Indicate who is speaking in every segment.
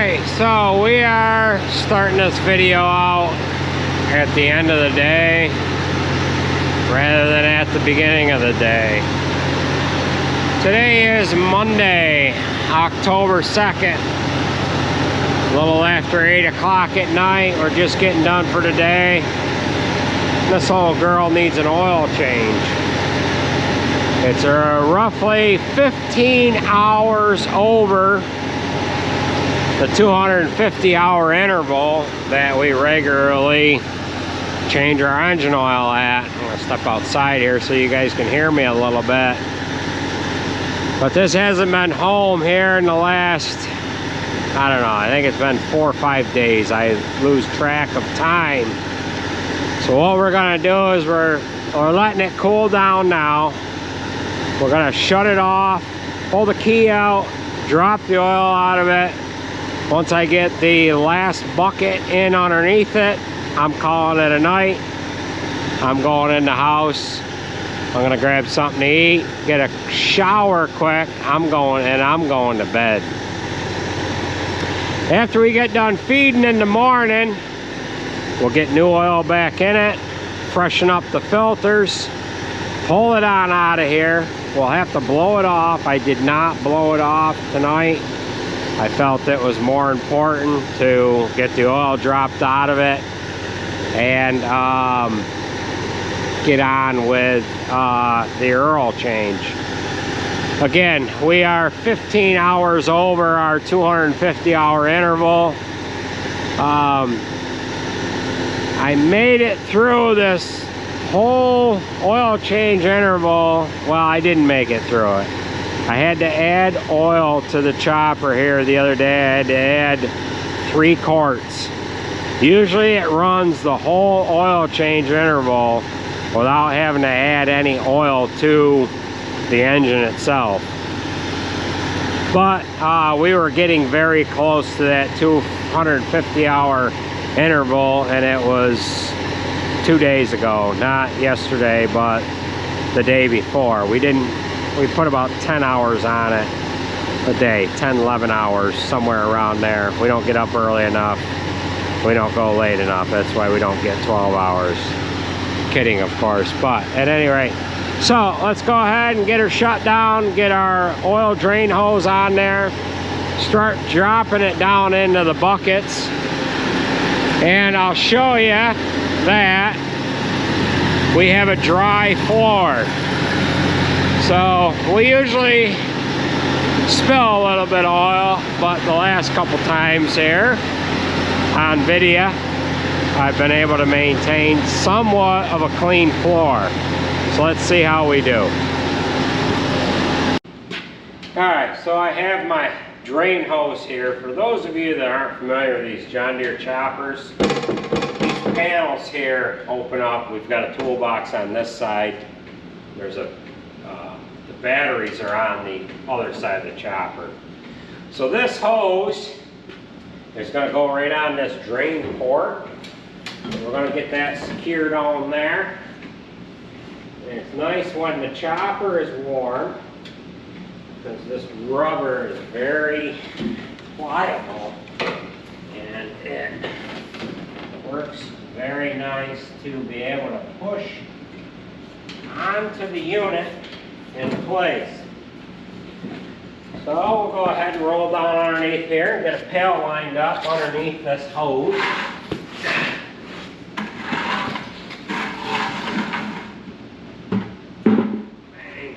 Speaker 1: Alright, so we are starting this video out at the end of the day rather than at the beginning of the day. Today is Monday, October 2nd. A little after 8 o'clock at night. We're just getting done for today. This little girl needs an oil change. It's roughly 15 hours over the 250-hour interval that we regularly change our engine oil at. I'm going to step outside here so you guys can hear me a little bit. But this hasn't been home here in the last, I don't know, I think it's been 4 or 5 days. I lose track of time. So what we're going to do is we're letting it cool down now. We're going to shut it off, pull the key out, drop the oil out of it. Once I get the last bucket in underneath it, I'm calling it a night. I'm going in the house. I'm gonna grab something to eat, get a shower quick. I'm going to bed. After we get done feeding in the morning, we'll get new oil back in it, freshen up the filters, pull it on out of here. We'll have to blow it off. I did not blow it off tonight. I felt it was more important to get the oil dropped out of it and get on with the oil change. Again, we are 15 hours over our 250-hour interval. I made it through this whole oil change interval. Well, I didn't make it through it. I had to add oil to the chopper here the other day. I had to add 3 quarts. Usually it runs the whole oil change interval without having to add any oil to the engine itself. But we were getting very close to that 250-hour interval, and it was 2 days ago, not yesterday, but the day before. We put about 10 hours on it a day, 10, 11 hours, somewhere around there. We don't get up early enough. We don't go late enough. That's why we don't get 12 hours. Kidding, of course, but at any rate. So let's go ahead and get her shut down, get our oil drain hose on there, start dropping it down into the buckets. And I'll show you that we have a dry floor. So we usually spill a little bit of oil, but the last couple times here on video, I've been able to maintain somewhat of a clean floor. So let's see how we do. Alright, so I have my drain hose here. For those of you that aren't familiar with these John Deere choppers, these panels here open up. We've got a toolbox on this side. There's the batteries are on the other side of the chopper. So this hose is going to go right on this drain port. We're going to get that secured on there. And it's nice when the chopper is warm, because this rubber is very pliable and it works very nice to be able to push onto the unit in place. So we'll go ahead and roll down underneath here and get a pail lined up underneath this hose. Bang.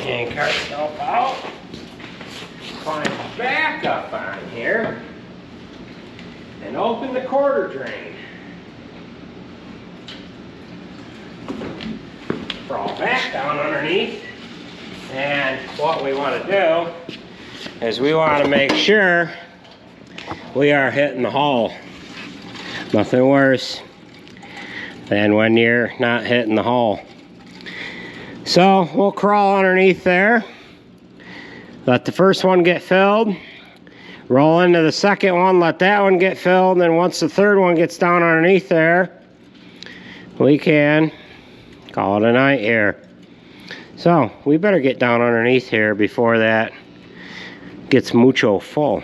Speaker 1: Yank ourselves out. Climb back up on here and open the quarter drain. Crawl back down underneath, and what we want to do is we want to make sure we are hitting the hull. Nothing worse than when you're not hitting the hull. So we'll crawl underneath there, let the first one get filled, roll into the second one, let that one get filled, and then once the third one gets down underneath there, we can call it a night here. So we better get down underneath here before that gets mucho full.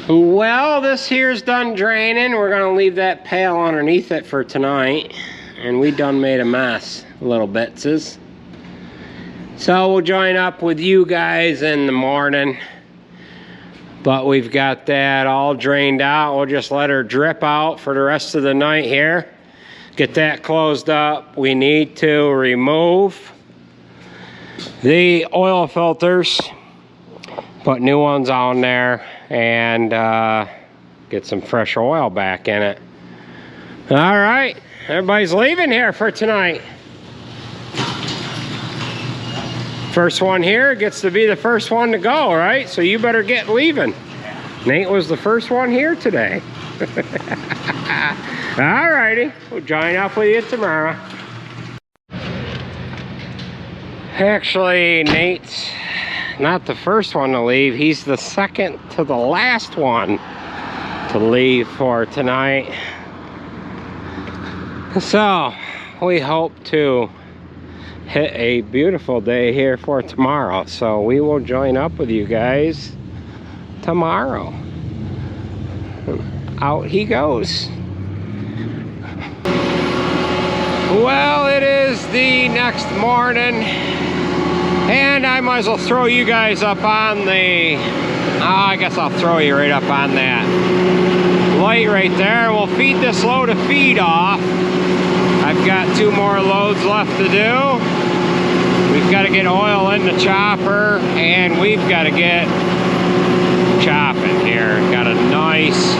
Speaker 1: Well, this here's done draining. We're gonna leave that pail underneath it for tonight. And we done made a mess a little bit, sis. So we'll join up with you guys in the morning. But we've got that all drained out. We'll just let her drip out for the rest of the night here. Get that closed up. We need to remove the oil filters. Put new ones on there and get some fresh oil back in it. All right, everybody's leaving here for tonight. First one here gets to be the first one to go, right? So you better get leaving. Nate was the first one here today. All righty, we'll join up with you tomorrow. Actually, Nate's not the first one to leave. He's the second to the last one to leave for tonight. So we hope to hit a beautiful day here for tomorrow. So we will join up with you guys tomorrow. Out he goes. Well, it is the next morning. And I might as well throw you guys up on the, I guess I'll throw you right up on that light right there. We'll feed this load of feed off. I've got 2 more loads left to do. We've got to get oil in the chopper and we've got to get chopping here. Got a nice,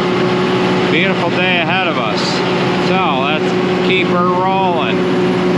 Speaker 1: beautiful day ahead of us. So let's keep her rolling.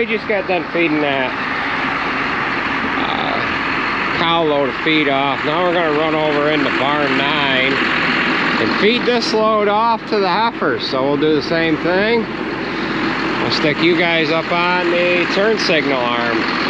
Speaker 1: we just got done feeding that cow load of feed off. Now we're gonna run over into barn 9 and feed this load off to the heifers. So we'll do the same thing. We'll stick you guys up on the turn signal arm.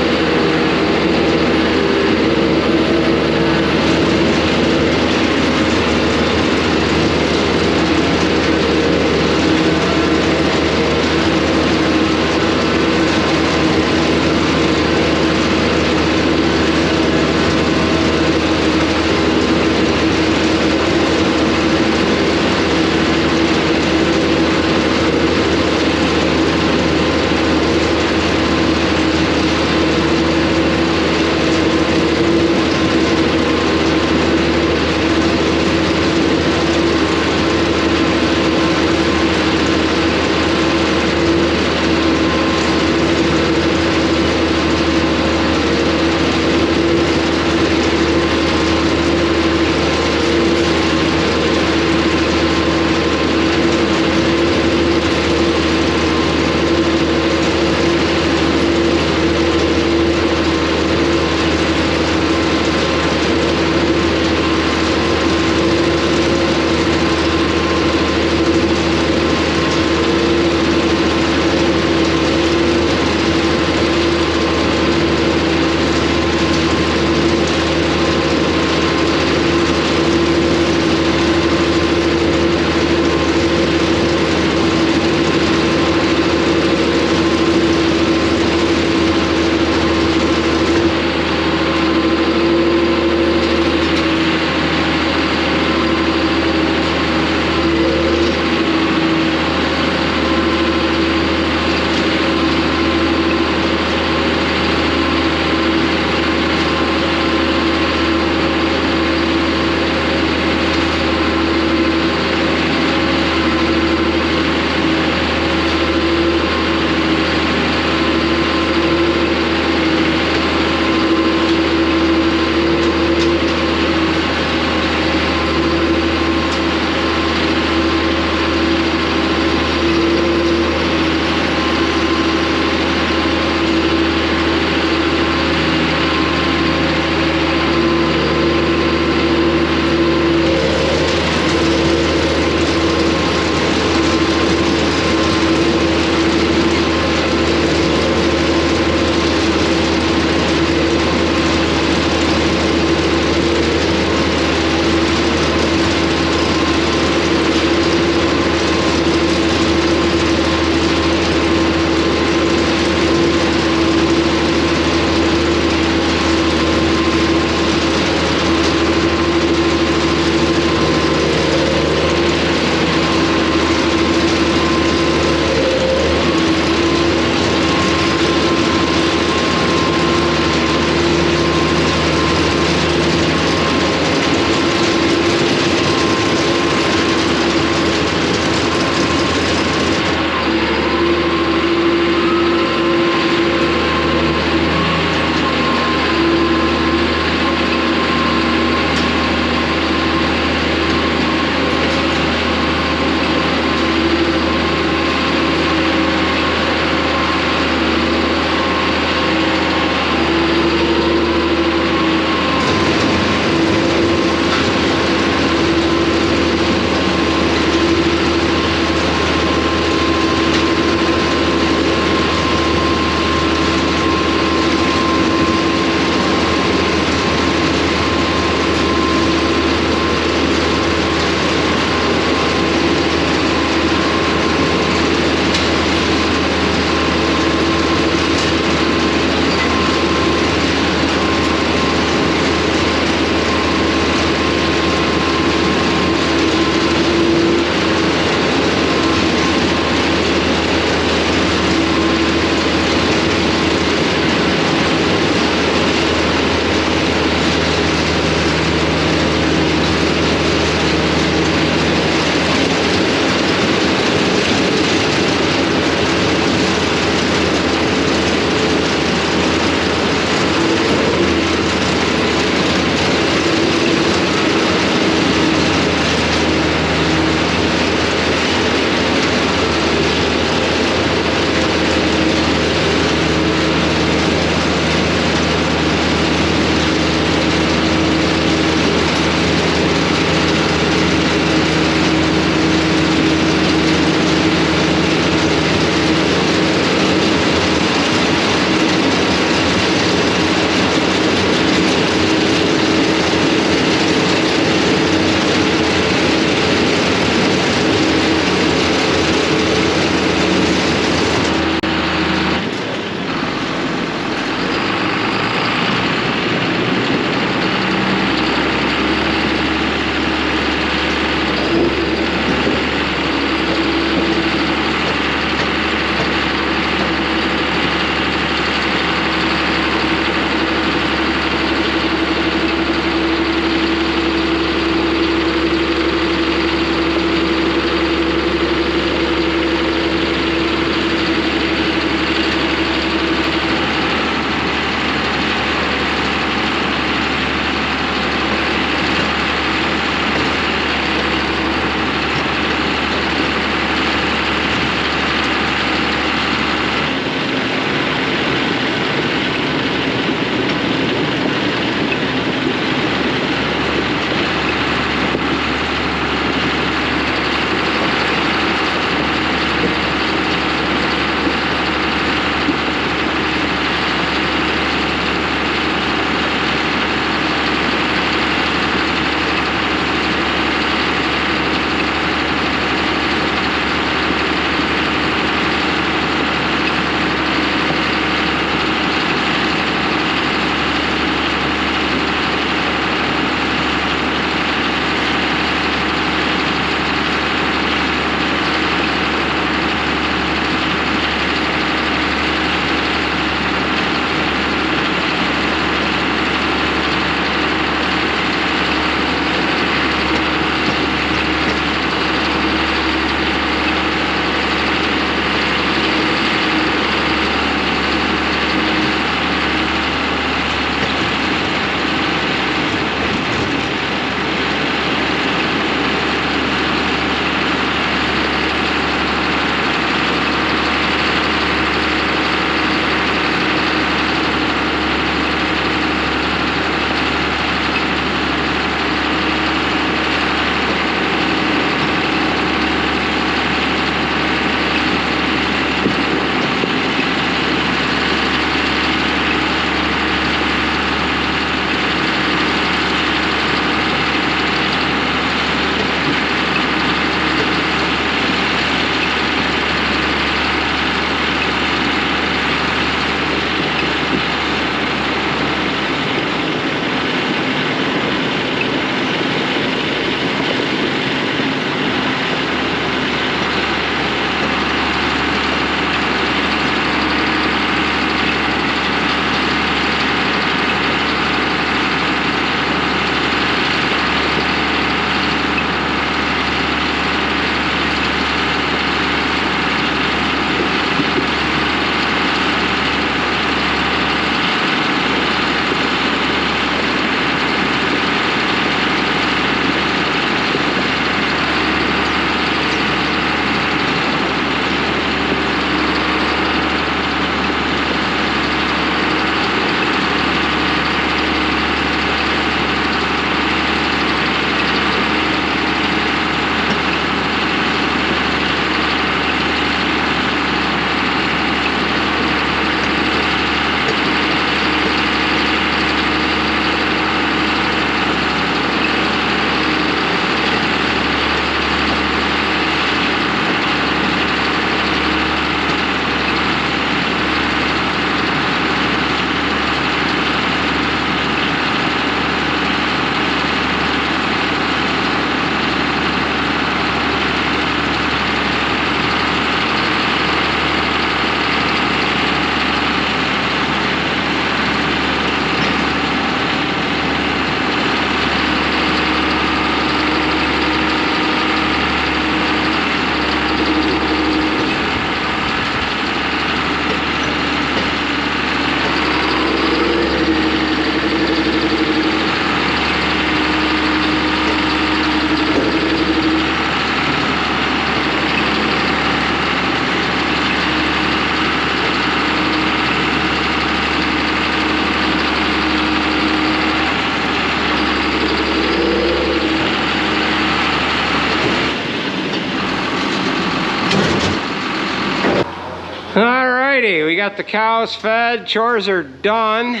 Speaker 1: Alrighty, we got the cows fed, chores are done.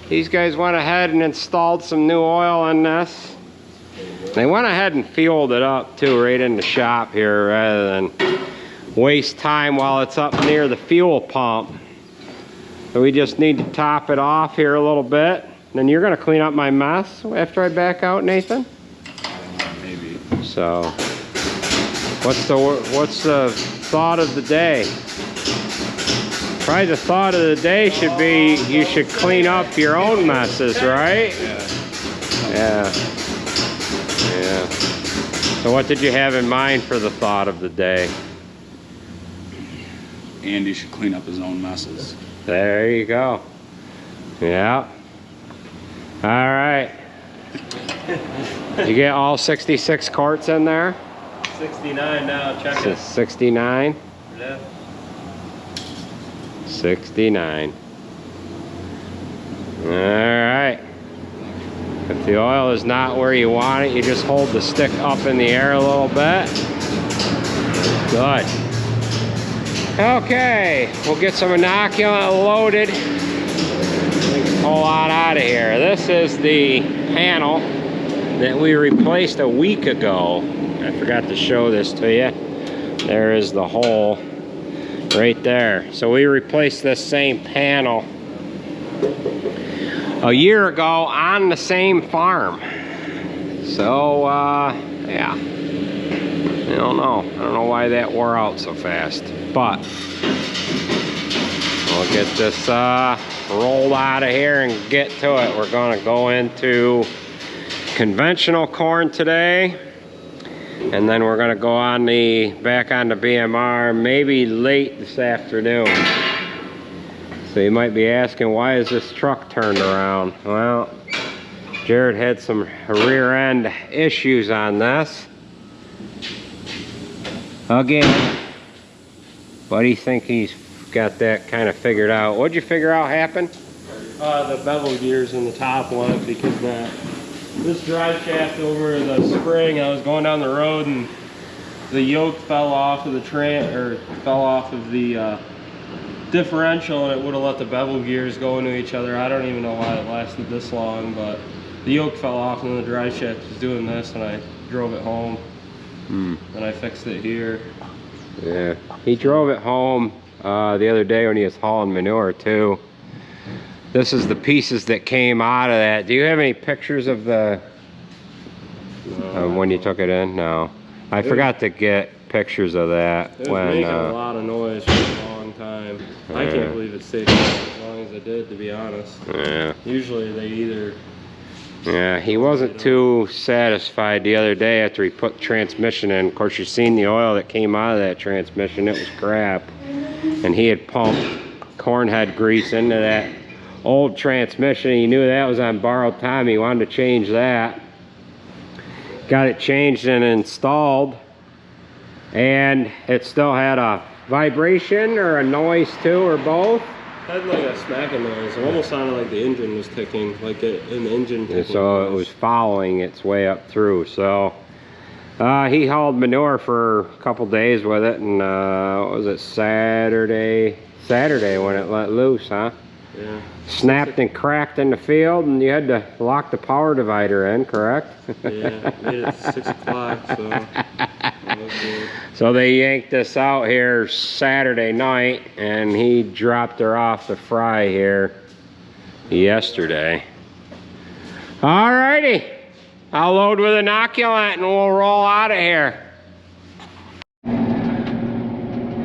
Speaker 1: These guys went ahead and installed some new oil in this. They went ahead and fueled it up too, right in the shop here, rather than waste time while it's up near the fuel pump. So we just need to top it off here a little bit. Then you're gonna clean up my mess after I back out, Nathan?
Speaker 2: Maybe.
Speaker 1: So, what's the thought of the day? Probably the thought of the day should be you should clean up your own messes, right? Yeah. Yeah. So what did you have in mind for the thought of the day?
Speaker 2: Andy should clean up his own messes.
Speaker 1: There you go. Yeah. All right. You get all 66 quarts in there?
Speaker 3: 69 now, check it.
Speaker 1: 69?
Speaker 3: Yeah.
Speaker 1: 69. All right. If the oil is not where you want it, you just hold the stick up in the air a little bit. Good. Okay, we'll get some inoculant loaded. We can pull on out of here. This is the panel that we replaced a week ago. I forgot to show this to you. There is the hole right there. So we replaced this same panel a year ago on the same farm. So, yeah. I don't know why that wore out so fast. But we'll get this rolled out of here and get to it. We're gonna go into conventional corn today. And then we're gonna go on back on the BMR maybe late this afternoon. So you might be asking, why is this truck turned around? Well, Jared had some rear end issues on this. Again, but he think he's got that kind of figured out. What'd you figure out happened?
Speaker 3: The bevel gears in the top one, because this drive shaft over the spring, I was going down the road and the yoke fell off of the differential, and it would have let the bevel gears go into each other. I don't even know why it lasted this long, but the yoke fell off and the drive shaft was doing this, and I drove it home. And I fixed it here.
Speaker 1: Yeah, he drove it home the other day when he was hauling manure too. This is the pieces that came out of that. Do you have any pictures of the when you took it in? No, I forgot to get pictures of that.
Speaker 3: It was making a lot of noise for a long time. I can't believe it stayed as long as it did, to be honest.
Speaker 1: Yeah.
Speaker 3: Usually they either...
Speaker 1: Yeah, he wasn't too satisfied the other day after he put the transmission in. Of course, you've seen the oil that came out of that transmission. It was crap. And he had pumped corn head grease into that old transmission. He knew that was on borrowed time. He wanted to change that. Got it changed and installed. And it still had a vibration or a noise too, or both.
Speaker 3: It had like a smacking noise. It almost sounded like the engine was ticking, like an engine ticking.
Speaker 1: So it was following its way up through. So he hauled manure for a couple days with it, and what was it, Saturday when it let loose, huh?
Speaker 3: Yeah.
Speaker 1: Snapped and cracked in the field, and you had to lock the power divider in, correct?
Speaker 3: Yeah, made it 6 o'clock, so that was good.
Speaker 1: So they yanked this out here Saturday night, and he dropped her off the fry here yesterday. Alrighty, I'll load with inoculant and we'll roll out of here.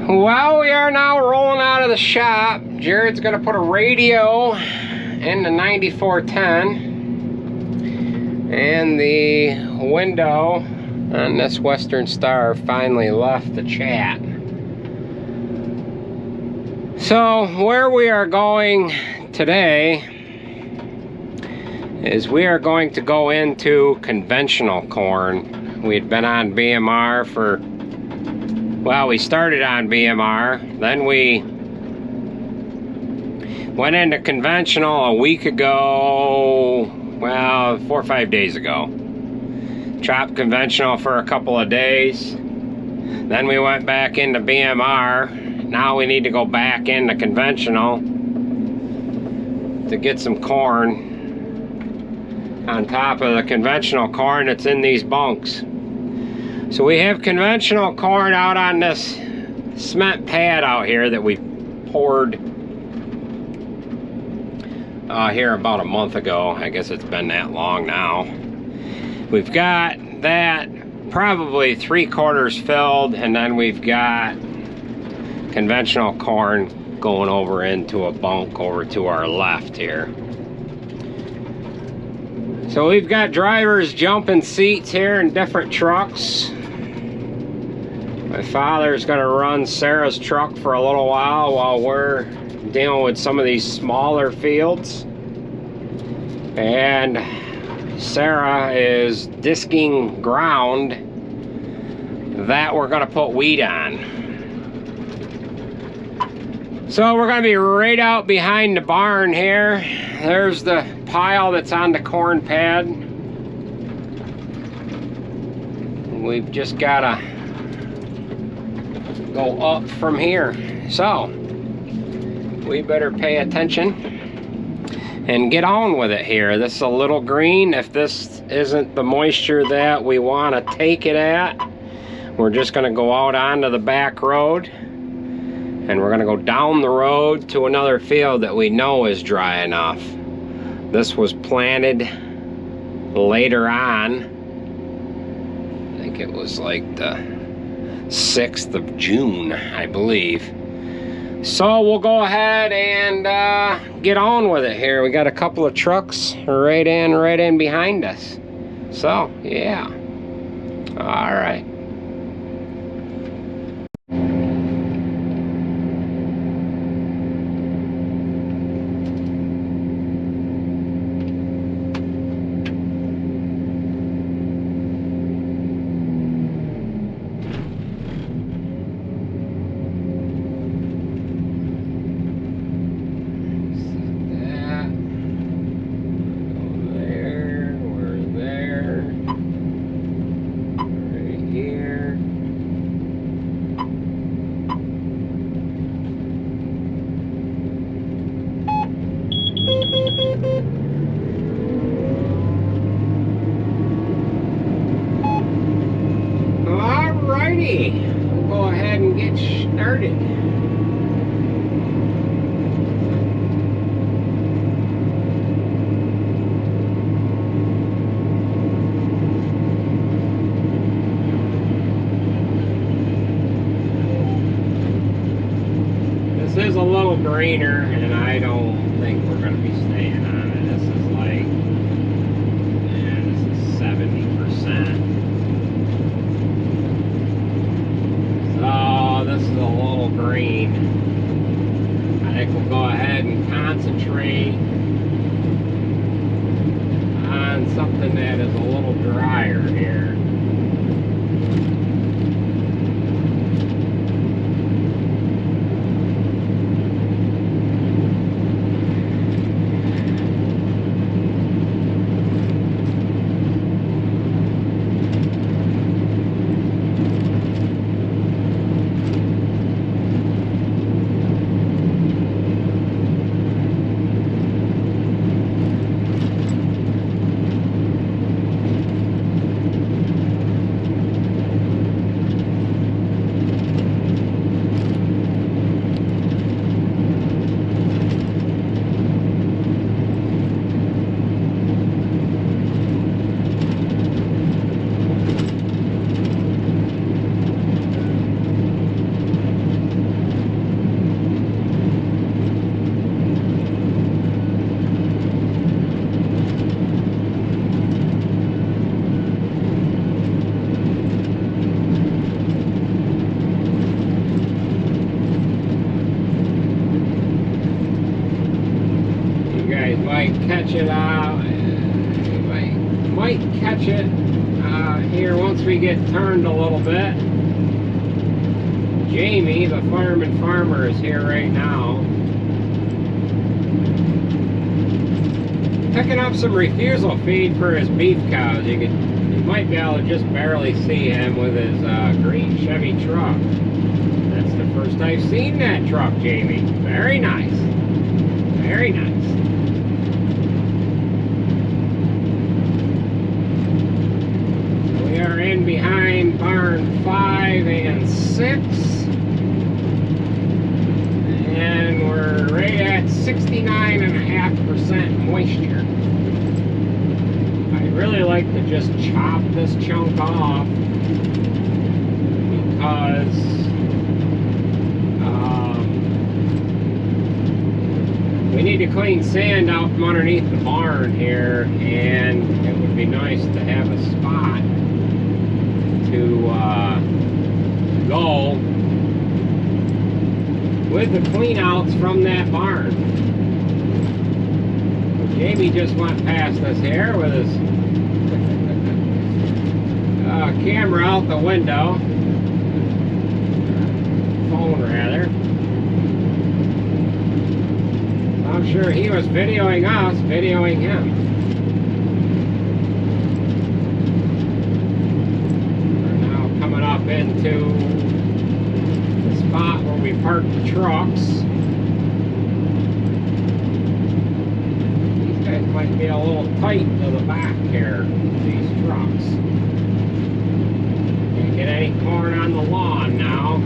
Speaker 1: Well, we are now rolling out of the shop. Jared's gonna put a radio in the 9410, and the window on this Western Star finally left the chat. So where we are going today is we are going to go into conventional corn. We had been on BMR for, well, we started on BMR, then we went into conventional a week ago, well, 4 or 5 days ago. Chopped conventional for a couple of days. Then we went back into BMR. now we need to go back into conventional to get some corn on top of the conventional corn that's in these bunks. So we have conventional corn out on this cement pad out here that we poured here about a month ago. I guess it's been that long now. We've got that probably 3/4 filled, and then we've got conventional corn going over into a bunk over to our left here. So we've got drivers jumping seats here in different trucks. My father's gonna run Sarah's truck for a little while we're dealing with some of these smaller fields. And Sarah is disking ground that we're gonna put wheat on. So we're gonna be right out behind the barn here. There's the pile that's on the corn pad. We've just gotta go up from here. So we better pay attention and get on with it here. This is a little green. If this isn't the moisture that we want to take it at, we're just going to go out onto the back road, and we're going to go down the road to another field that we know is dry enough. This was planted later on. I think it was like the 6th of June, I believe. So we'll go ahead and get on with it here. We got a couple of trucks right in behind us. So yeah, all right. We'll go ahead and get started. This is a little greener, and I don't think we're going to be staying on it. This is like, man, this is 70%. Oh, this is a little green. I think we'll go ahead and concentrate on something that is a little drier here. Catch it out. You might catch it here once we get turned a little bit. Jamie, the fireman farmer, is here right now, picking up some refusal feed for his beef cows. You can You might be able to just barely see him with his green Chevy truck. That's the first I've seen that truck, Jamie. Very nice. Very nice. We are in behind barn 5 and 6. And we're right at 69.5% moisture. I really like to just chop this chunk off because we need to clean sand out from underneath the barn here, and it would be nice to have a spot to go with the cleanouts from that barn. Jamie just went past us here with his camera out the window, phone rather. I'm sure he was videoing us, videoing him. We're now coming up into the spot where we park the trucks. These guys might be a little tight to the back here, these trucks. Can't get any corn on the lawn now.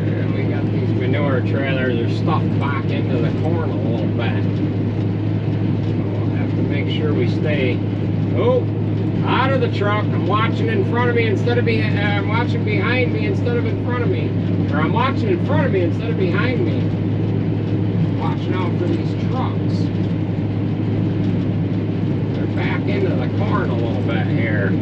Speaker 1: And we got these manure trailers are stuffed back into the corn a little bit. So we'll have to make sure we stay out of the truck. I'm watching in front of me instead of I'm watching behind me instead of in front of me. Or I'm watching in front of me instead of behind me. Watching out for these trucks. They're back into the corn a little bit here.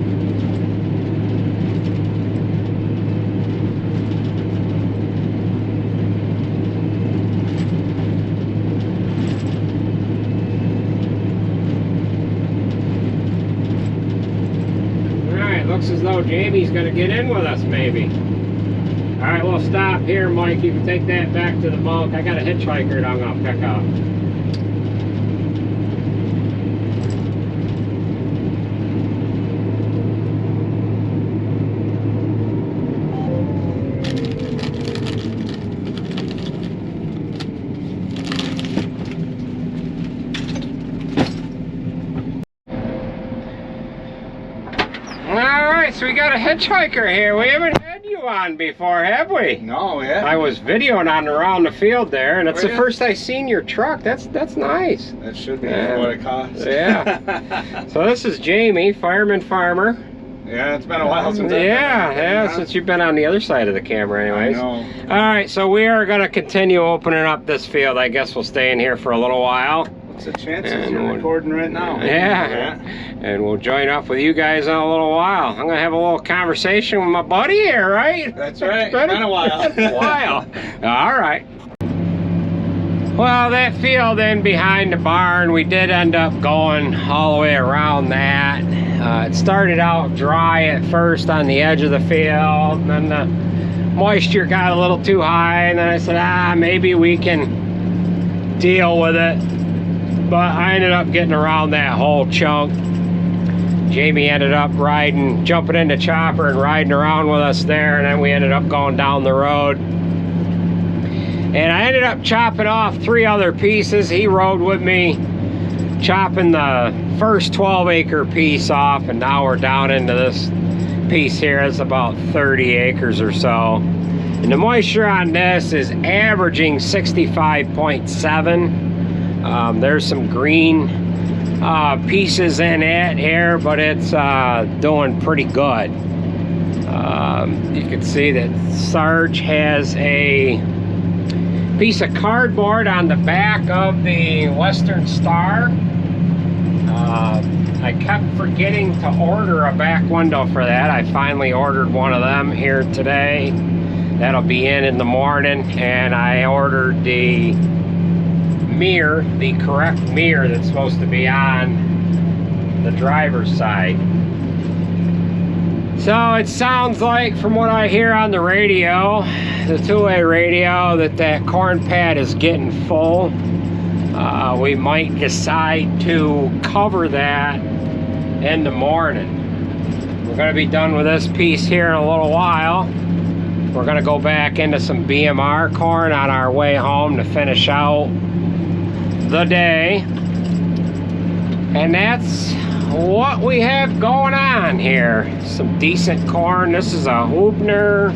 Speaker 1: Looks as though Jamie's going to get in with us, maybe. All right, we'll stop here, Mike. You can take that back to the bunk. I got a hitchhiker that I'm going to pick up. So we got a hitchhiker here. We haven't had you on before, have we?
Speaker 4: No, yeah.
Speaker 1: I was videoing on around the field there, and it's the first I seen your truck. That's nice.
Speaker 4: That should be what it costs.
Speaker 1: Yeah. So this is Jamie, fireman farmer.
Speaker 4: Yeah, it's been a while since I've
Speaker 1: been since you've been on the other side of the camera anyways.
Speaker 4: I know.
Speaker 1: All right, so we are going to continue opening up this field. I guess we'll stay in here for a little while.
Speaker 4: What's the chances you're recording right now?
Speaker 1: Yeah. And we'll join up with you guys in a little while. I'm going to have a little conversation with my buddy here, right?
Speaker 4: That's right. It's been a while.
Speaker 1: All right. Well, that field in behind the barn, we did end up going all the way around that. It started out dry at first on the edge of the field, and then the moisture got a little too high, and then I said, maybe we can deal with it. But I ended up getting around that whole chunk. Jamie ended up jumping in the chopper and riding around with us there, and then we ended up going down the road. And I ended up chopping off 3 other pieces. He rode with me, chopping the first 12-acre piece off, and now we're down into this piece here. It's about 30 acres or so. And the moisture on this is averaging 65.7. There's some green pieces in it here, but it's doing pretty good. You can see that Sarge has a piece of cardboard on the back of the Western Star. I kept forgetting to order a back window for that. I finally ordered one of them here today. That'll be in the morning, and I ordered the mirror, the correct mirror that's supposed to be on the driver's side. So it sounds like, from what I hear on the radio, the two-way radio, that corn pad is getting full. We might decide to cover that in the morning. We're going to be done with this piece here in a little while. We're going to go back into some BMR corn on our way home to finish out the day. And that's what we have going on here. Some decent corn. This is a Hubner.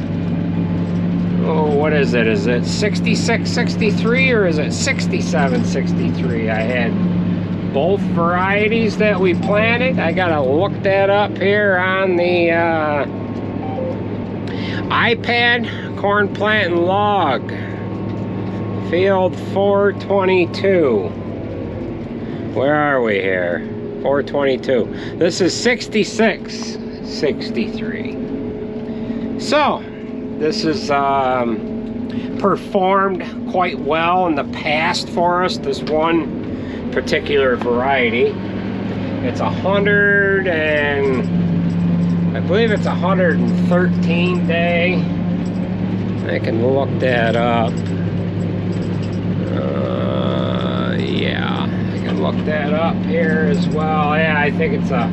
Speaker 1: Oh, what is it? Is it 6663 or is it 6763? I had both varieties that we planted. I gotta look that up here on the iPad. Corn plant and log. Field 422. Where are we here? 422. This is 6663. So, this is performed quite well in the past for us, this one particular variety. It's 100 and I believe it's 113 day. I can look that up. Yeah, I can look that up here as well. Yeah, I think it's a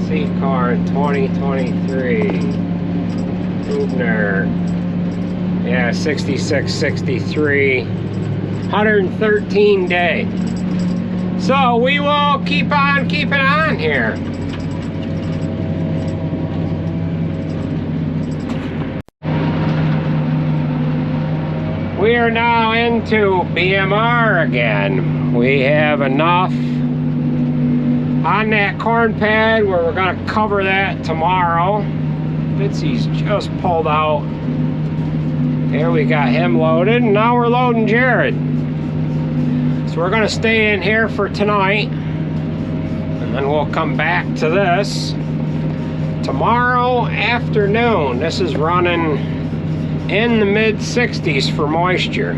Speaker 1: seed corn 2023 Hubner. Yeah, 6663, 113 day. So we will keep on keeping on here. We are now into BMR again. We have enough on that corn pad where we're gonna cover that tomorrow. Fitzy's just pulled out. Here we got him loaded, and now we're loading Jared. So we're gonna stay in here for tonight, and then we'll come back to this tomorrow afternoon. This is running in the mid 60s for moisture.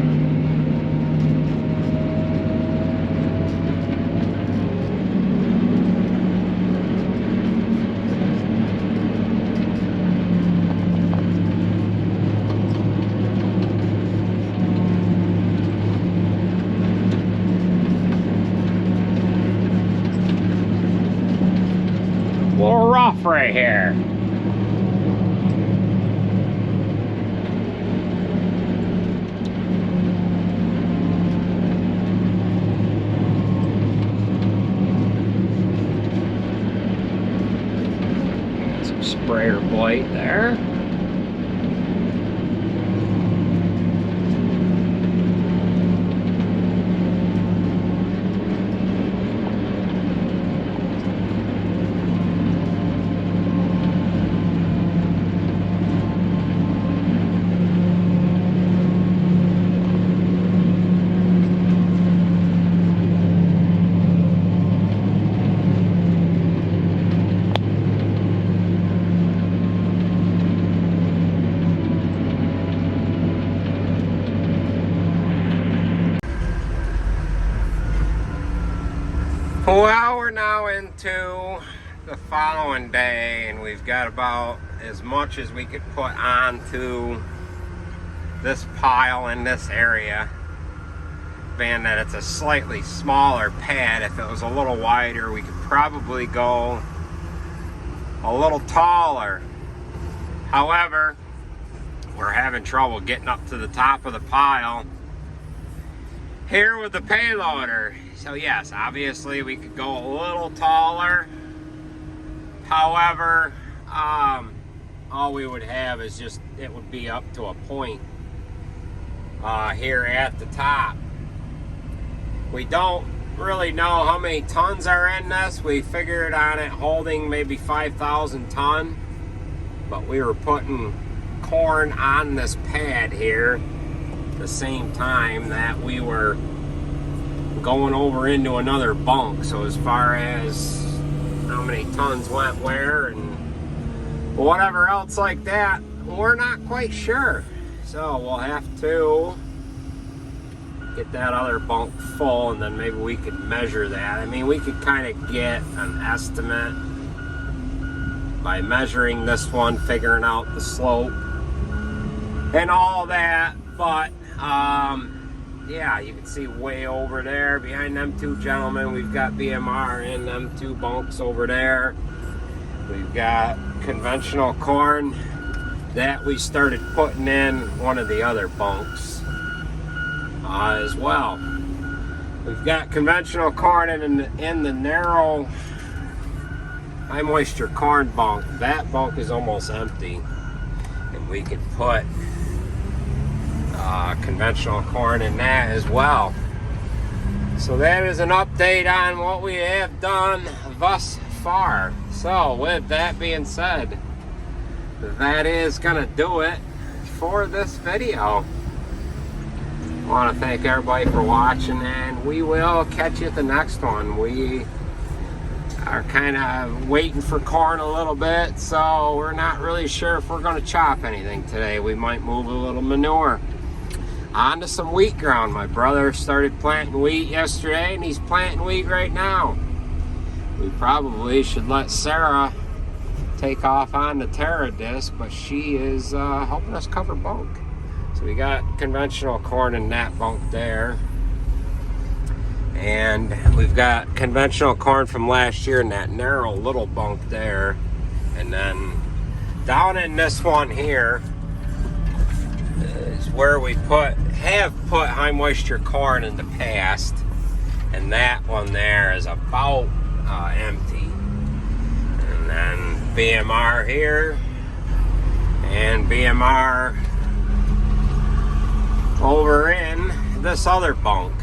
Speaker 1: A little rough right here. Sprayer blade there. Well, we're now into the following day, and we've got about as much as we could put onto this pile in this area. Being that it's a slightly smaller pad, if it was a little wider, we could probably go a little taller. However, we're having trouble getting up to the top of the pile here with the payloader. So yes, obviously we could go a little taller. However, all we would have is just, it would be up to a point here at the top. We don't really know how many tons are in this. We figured on it holding maybe 5,000 ton, but we were putting corn on this pad here at the same time that we were going over into another bunk. So as far as how many tons went where and whatever else like that, we're not quite sure. So we'll have to get that other bunk full, and then maybe we could measure that. I mean, we could kind of get an estimate by measuring this one, figuring out the slope and all that, but yeah, you can see way over there behind them two gentlemen, we've got BMR and them two bunks over there. We've got conventional corn that we started putting in one of the other bunks as well. We've got conventional corn in the narrow high moisture corn bunk. That bunk is almost empty, and we could put conventional corn in that as well. So that is an update on what we have done thus far. So with that being said, that is gonna do it for this video. I want to thank everybody for watching, and we will catch you at the next one. We are kind of waiting for corn a little bit, so we're not really sure if we're going to chop anything today. We might move a little manure onto some wheat ground. My brother started planting wheat yesterday, and he's planting wheat right now. We probably should let Sarah take off on the Terra disc, but she is helping us cover bunk. So we got conventional corn in that bunk there, and we've got conventional corn from last year in that narrow little bunk there. And then down in this one here is where we have put high moisture corn in the past, and that one there is about empty. And then BMR here, and BMR over in this other bunk.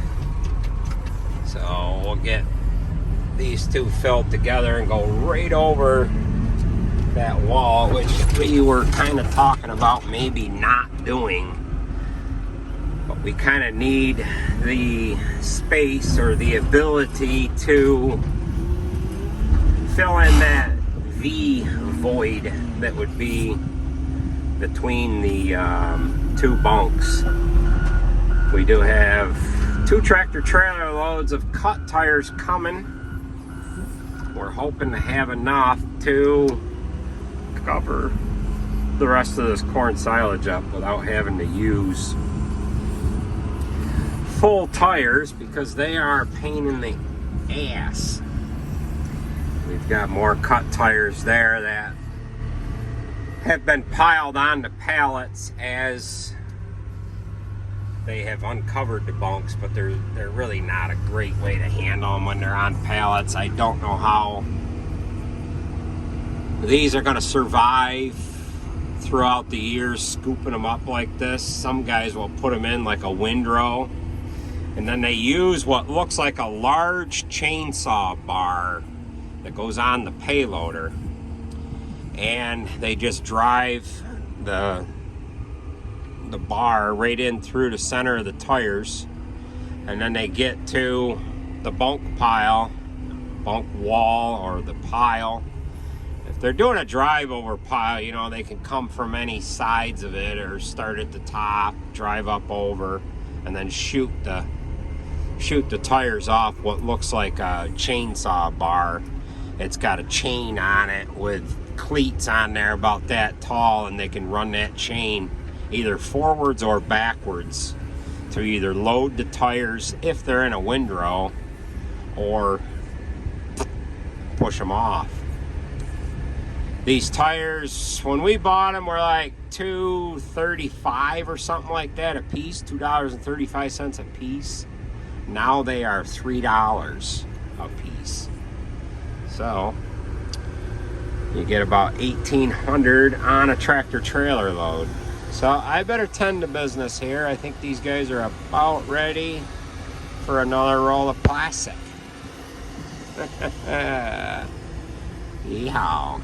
Speaker 1: So we'll get these two filled together and go right over that wall, which we were kind of talking about maybe not doing, but we kind of need the space or the ability to fill in that V void that would be between the two bunks. We do have 2 tractor trailer loads of cut tires coming. We're hoping to have enough to cover the rest of this corn silage up without having to use full tires, because they are a pain in the ass. We've got more cut tires there that have been piled onto pallets as they have uncovered the bunks, but they're really not a great way to handle them when they're on pallets. I don't know how these are going to survive throughout the years scooping them up like this. Some guys will put them in like a windrow, and then they use what looks like a large chainsaw bar that goes on the payloader, and they just drive the bar right in through the center of the tires, and then they get to the bunk pile, bunk wall, or the pile. If they're doing a drive over pile, you know, they can come from any sides of it or start at the top, drive up over, and then shoot the tires off what looks like a chainsaw bar. It's got a chain on it with cleats on there about that tall, and they can run that chain either forwards or backwards to either load the tires if they're in a windrow or push them off. These tires, when we bought them, were like $2.35 or something like that a piece, $2.35 a piece. Now they are $3 a piece. So you get about $1,800 on a tractor trailer load. So I better tend to business here. I think these guys are about ready for another roll of plastic. Yeehaw.